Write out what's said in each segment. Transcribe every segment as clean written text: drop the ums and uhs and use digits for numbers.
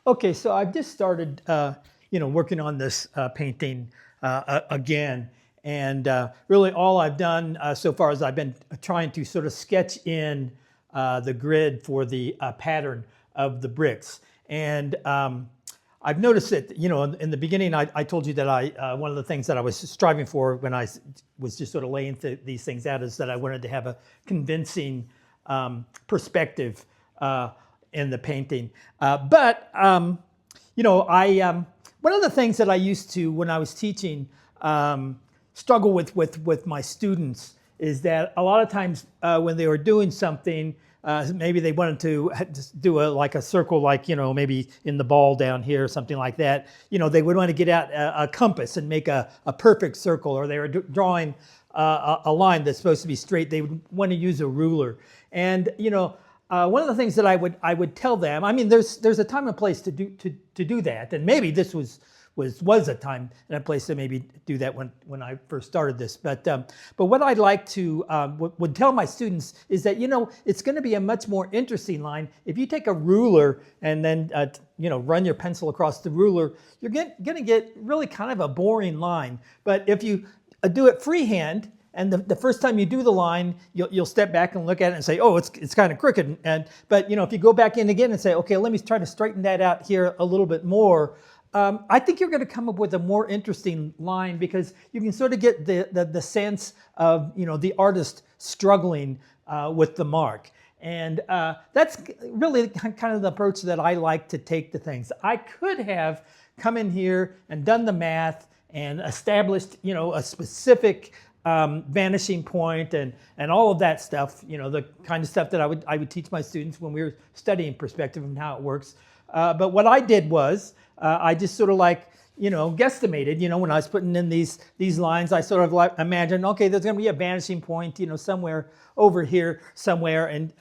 Okay, so I've just started, working on this painting again, and really all I've done so far is I've been trying to sort of sketch in the grid for the pattern of the bricks, and I've noticed that in the beginning I told you that one of the things that I was striving for when was just sort of laying these things out is that I wanted to have a convincing perspective. In the painting. One of the things that I used to, when I was teaching, struggle with my students is that a lot of times when they were doing something, maybe they wanted to just do like a circle, like, maybe in the ball down here or something like that. They would want to get out a compass and make a perfect circle, or they were drawing a line that's supposed to be straight. They would want to use a ruler. And, one of the things that I would tell them, I mean, there's a time and place to do that, and maybe this was a time and a place to maybe do that when I first started this. But what I'd like to would tell my students is that it's going to be a much more interesting line if you take a ruler and then run your pencil across the ruler. You're going to get really kind of a boring line. But if you do it freehand, and the first time you do the line, you'll step back and look at it and say, oh, it's kind of crooked. But if you go back in again and say, okay, let me try to straighten that out here a little bit more, I think you're going to come up with a more interesting line, because you can sort of get the sense of the artist struggling with the mark. And that's really kind of the approach that I like to take to things. I could have come in here and done the math and established a specific vanishing point and all of that stuff, the kind of stuff that I would teach my students when we were studying perspective and how it works. But what I did was I just sort of guesstimated, when I was putting in these lines. I sort of imagined, okay, there's going to be a vanishing point, somewhere over here somewhere. And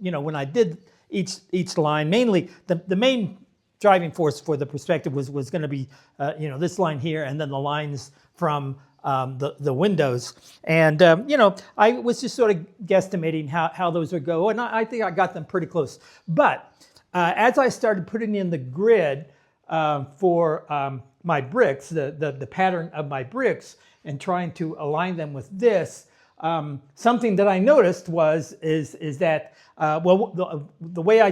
when I did each line, mainly the main driving force for the perspective was going to be, this line here, and then the lines from the windows. And, I was just sort of guesstimating how those would go. And I think I got them pretty close. But as I started putting in the grid for my bricks, the pattern of my bricks, and trying to align them with this, something that I noticed is that, the way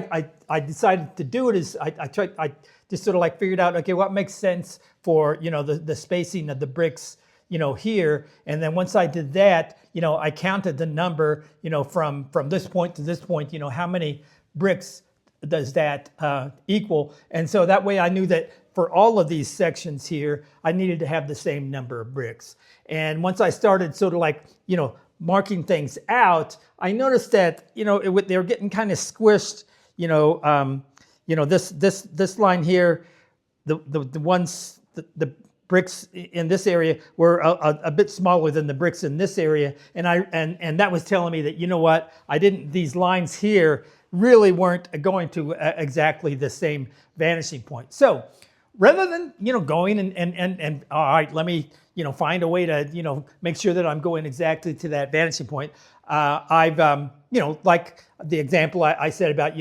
I decided to do it is I just sort of figured out, okay, what makes sense for, the spacing of the bricks, here. And then once I did that, I counted the number, from this point to this point, how many bricks does that equal? And so that way I knew that for all of these sections here, I needed to have the same number of bricks. And once I started sort of marking things out, I noticed that, they were getting kind of squished, this line here, the ones, the bricks in this area were a bit smaller than the bricks in this area, and that was telling me that these lines here really weren't going to exactly the same vanishing point. So rather than going and all right, let me find a way to make sure that I'm going exactly to that vanishing point, I've like the example I said about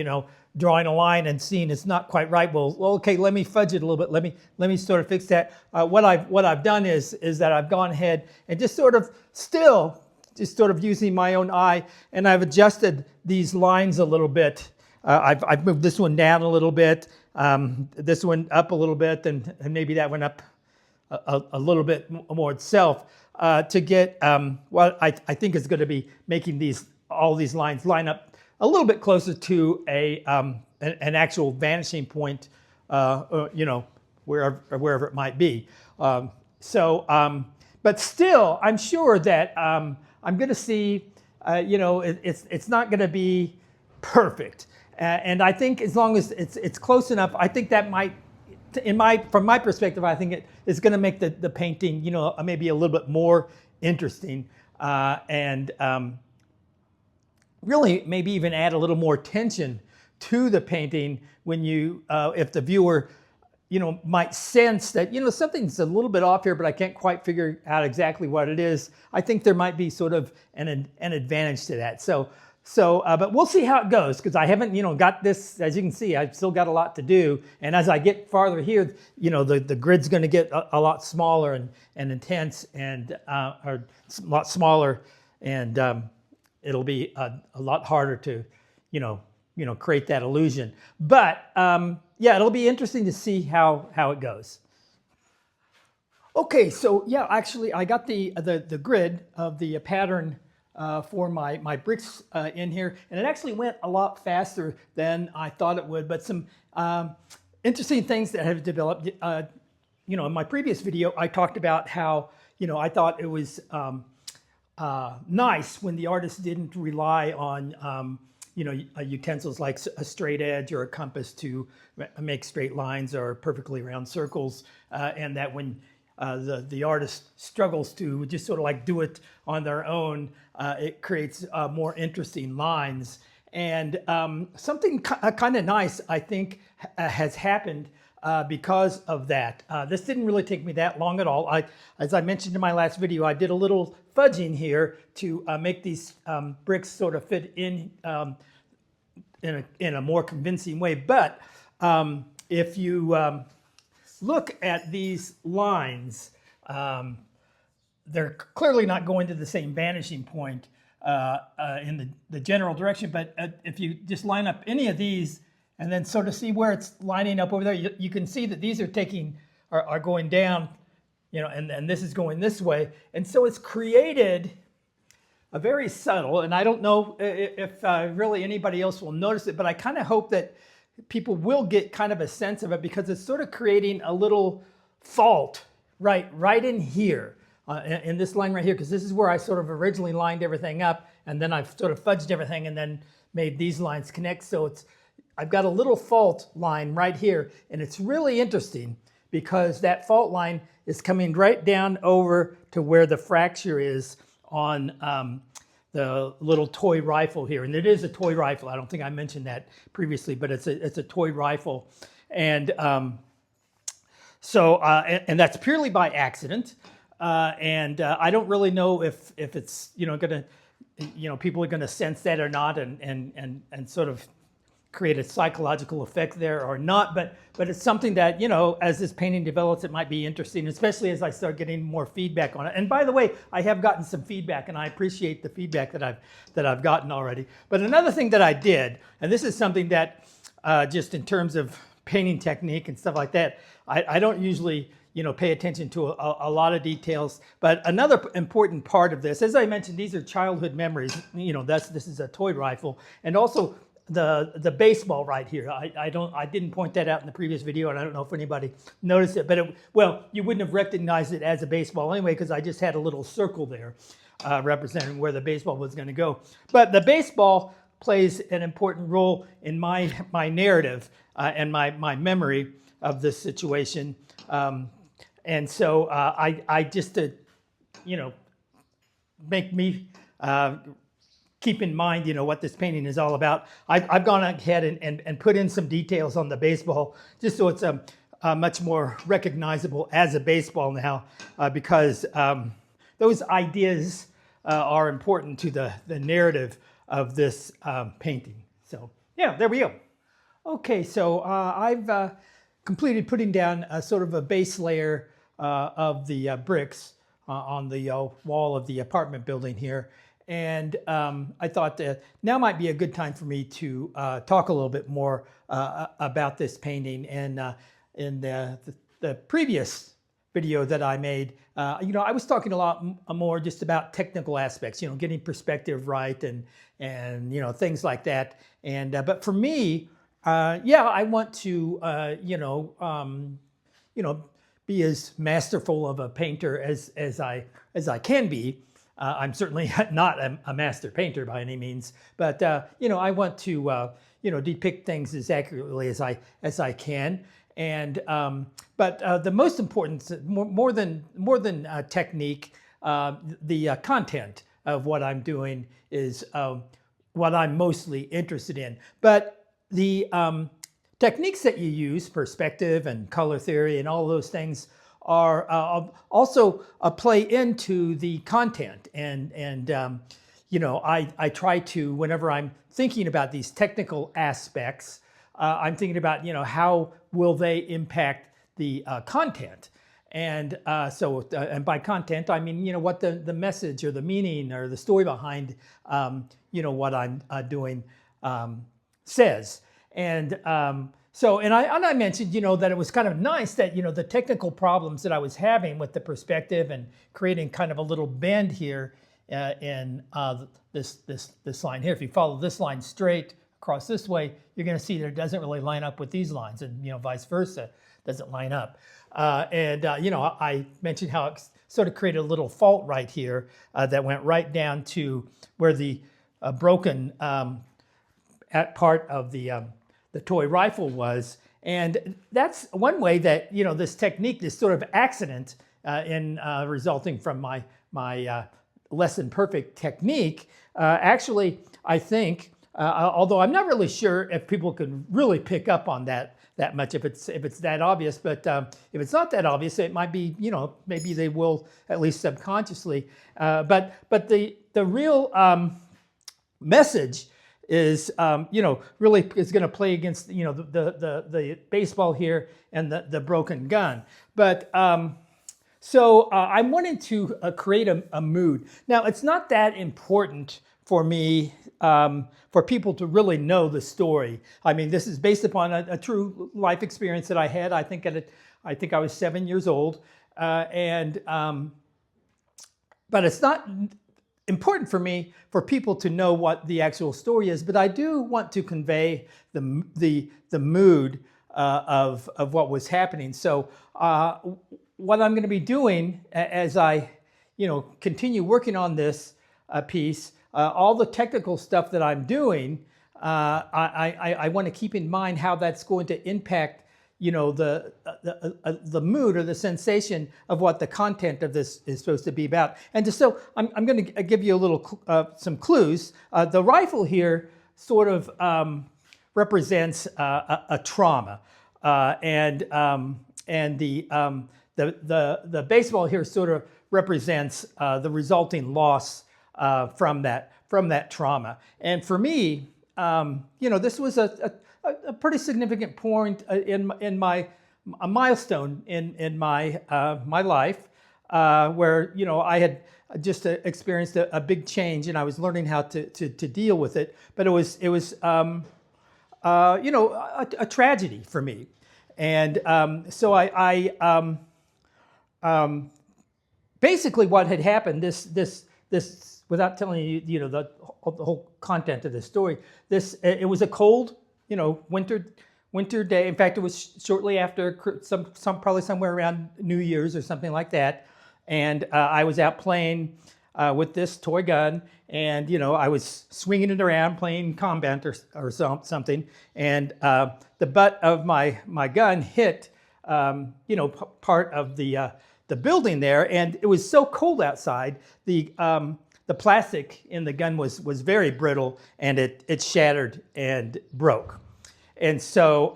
drawing a line and seeing it's not quite right. Well, okay, let me fudge it a little bit. Let me sort of fix that. What I've done is that I've gone ahead and just sort of using my own eye, and I've adjusted these lines a little bit. I've moved this one down a little bit, this one up a little bit, and maybe that one up a little bit more itself, to get what I think is going to be making all these lines line up a little bit closer to an actual vanishing point, wherever it might be. But still, I'm sure that I'm going to see, it's not going to be perfect. And I think as long as it's close enough, I think that might, from my perspective, I think it is going to make the painting, maybe a little bit more interesting, and really maybe even add a little more tension to the painting when if the viewer, might sense that, something's a little bit off here, but I can't quite figure out exactly what it is. I think there might be sort of an advantage to that. So So, but we'll see how it goes because I haven't, got this. As you can see, I've still got a lot to do. And as I get farther here, the grid's going to get a lot smaller and intense, and or a lot smaller, and it'll be a lot harder to, create that illusion. But yeah, it'll be interesting to see how it goes. Okay, so yeah, actually, I got the grid of the pattern for my bricks in here, and it actually went a lot faster than I thought it would. But some interesting things that have developed. In my previous video, I talked about how I thought it was nice when the artist didn't rely on utensils like a straight edge or a compass to make straight lines or perfectly round circles, and that when the artist struggles to just sort of like do it on their own, it creates more interesting lines. And something kind of nice, I think, has happened because of that. This didn't really take me that long at all. As I mentioned in my last video, I did a little fudging here to make these bricks sort of fit in a more convincing way. But if you look at these lines, they're clearly not going to the same vanishing point in the general direction. But if you just line up any of these and then sort of see where it's lining up over there, you can see that these are going down, and this is going this way. And so it's created a very subtle, and I don't know if really anybody else will notice it, but I kind of hope that people will get kind of a sense of it, because it's sort of creating a little fault right in here, in this line right here, because this is where I sort of originally lined everything up, and then I've sort of fudged everything and then made these lines connect. So I've got a little fault line right here, and it's really interesting because that fault line is coming right down over to where the fracture is on the little toy rifle here. And it is a toy rifle. I don't think I mentioned that previously, but it's a toy rifle. And and that's purely by accident. And I don't really know if it's, gonna, people are gonna sense that or not, and sort of create a psychological effect there or not, but it's something that, as this painting develops, it might be interesting, especially as I start getting more feedback on it. And by the way, I have gotten some feedback, and I appreciate the feedback that I've gotten already. But another thing that I did, and this is something that just in terms of painting technique and stuff like that, I don't usually pay attention to a lot of details. But another important part of this, as I mentioned, these are childhood memories. This is a toy rifle, and also the baseball right here. I didn't point that out in the previous video, and I don't know if anybody noticed it, but you wouldn't have recognized it as a baseball anyway, because I just had a little circle there representing where the baseball was going to go. But the baseball plays an important role in my narrative and my memory of this situation, and so I just to make me keep in mind, what this painting is all about. I've gone ahead and put in some details on the baseball, just so it's much more recognizable as a baseball now, because those ideas are important to the narrative of this painting. So yeah, there we go. Okay, so I've completed putting down sort of a base layer of the bricks on the wall of the apartment building here. And I thought that now might be a good time for me to talk a little bit more about this painting. And in the previous video that I made, I was talking a lot more just about technical aspects, getting perspective right and things like that. And but for me, I want to be as masterful of a painter as I can be. I'm certainly not a master painter by any means, but I want to depict things as accurately as I can. And but the most important, more than technique, the content of what I'm doing is what I'm mostly interested in. But the techniques that you use, perspective and color theory and all those things, are also a play into the content. And I try to, whenever I'm thinking about these technical aspects, I'm thinking about, how will they impact the content? And and by content, I mean, what the message or the meaning or the story behind, what I'm doing says. And I mentioned, that it was kind of nice that, the technical problems that I was having with the perspective and creating kind of a little bend here in this line here. If you follow this line straight across this way, you're going to see that it doesn't really line up with these lines, and vice versa, doesn't line up. I mentioned how it sort of created a little fault right here that went right down to where the broken part of the toy rifle was. And that's one way that, this technique, this sort of accident in resulting from my less than perfect technique, actually, I think, although I'm not really sure if people can really pick up on that much, if it's that obvious, but if it's not that obvious, it might be, maybe they will, at least subconsciously. But the real message is, really is going to play against, the baseball here and the broken gun. But so I wanted to create a mood. Now, it's not that important for me, for people to really know the story. I mean, this is based upon a true life experience that I had. I think I was 7 years old, but it's not important for me for people to know what the actual story is. But I do want to convey the mood of what was happening. So what I'm going to be doing as I continue working on this piece. All the technical stuff that I'm doing, I want to keep in mind how that's going to impact, the mood or the sensation of what the content of this is supposed to be about. And so I'm going to give you a little some clues. The rifle here sort of represents a trauma, and the baseball here sort of represents the resulting loss from that trauma. And for me, this was a pretty significant point in my a milestone in my my life, where I had just experienced a big change, and I was learning how to deal with it. But it was a tragedy for me, and so I basically what had happened, this without telling you, the whole content of this story, it was a cold, winter day. In fact, it was shortly after probably somewhere around New Year's or something like that. And I was out playing with this toy gun, and I was swinging it around playing combat or something. And the butt of my gun hit, part of the building there, and it was so cold outside. The plastic in the gun was very brittle, and it shattered and broke. And so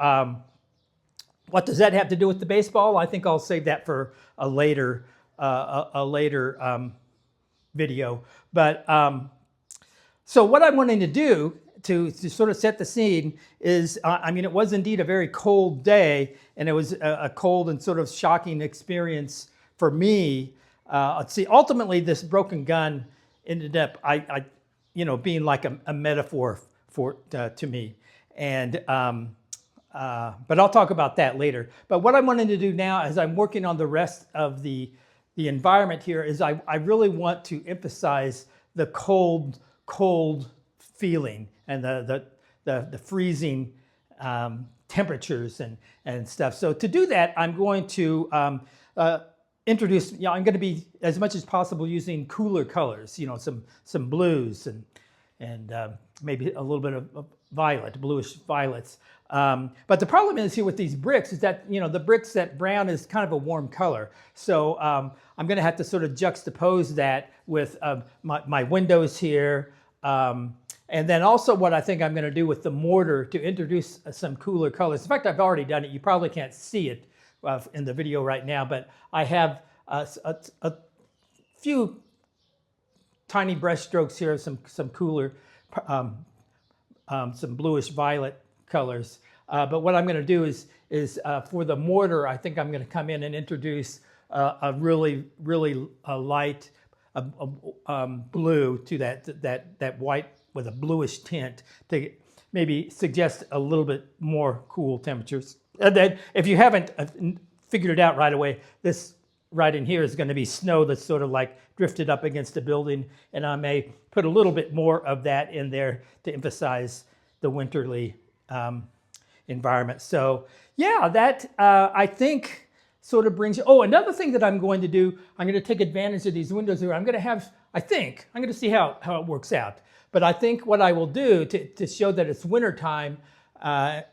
what does that have to do with the baseball? I think I'll save that for a later video. But so what I'm wanting to do to sort of set the scene is, it was indeed a very cold day, and it was a cold and sort of shocking experience for me. Ultimately, this broken gun ended up, being like a metaphor to me, and but I'll talk about that later. But what I'm wanting to do now, as I'm working on the rest of the environment here, is I really want to emphasize the cold feeling and the freezing temperatures and stuff. So to do that, I'm going to introduce, I'm going to be, as much as possible, using cooler colors, some blues and maybe a little bit of violet, bluish violets. But the problem is here with these bricks is that, the bricks, that brown is kind of a warm color. So I'm going to have to sort of juxtapose that with my windows here. And then also what I think I'm going to do with the mortar to introduce some cooler colors. In fact, I've already done it. You probably can't see it in the video right now, but I have a few tiny brush strokes here, some cooler, some bluish violet colors. But what I'm going to do is for the mortar, I think I'm going to come in and introduce a really light blue to that white with a bluish tint to maybe suggest a little bit more cool temperatures. And then if you haven't figured it out right away, this right in here is going to be snow that's sort of like drifted up against the building, and I may put a little bit more of that in there to emphasize the winterly environment. So yeah, that I think sort of brings you. Oh, another thing that I'm going to do, I'm going to take advantage of these windows here. I'm going to have, I'm going to see how it works out. But I think what I will do to show that it's wintertime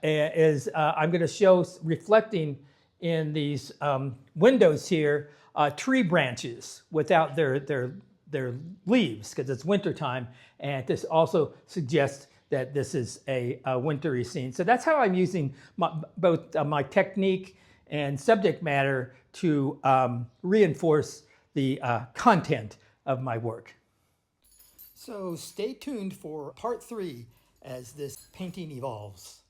is I'm going to show reflecting in these windows here tree branches without their leaves, because it's wintertime, and this also suggests that this is a wintry scene. So that's how I'm using both my technique and subject matter to reinforce the content of my work. So stay tuned for part 3 as this painting evolves.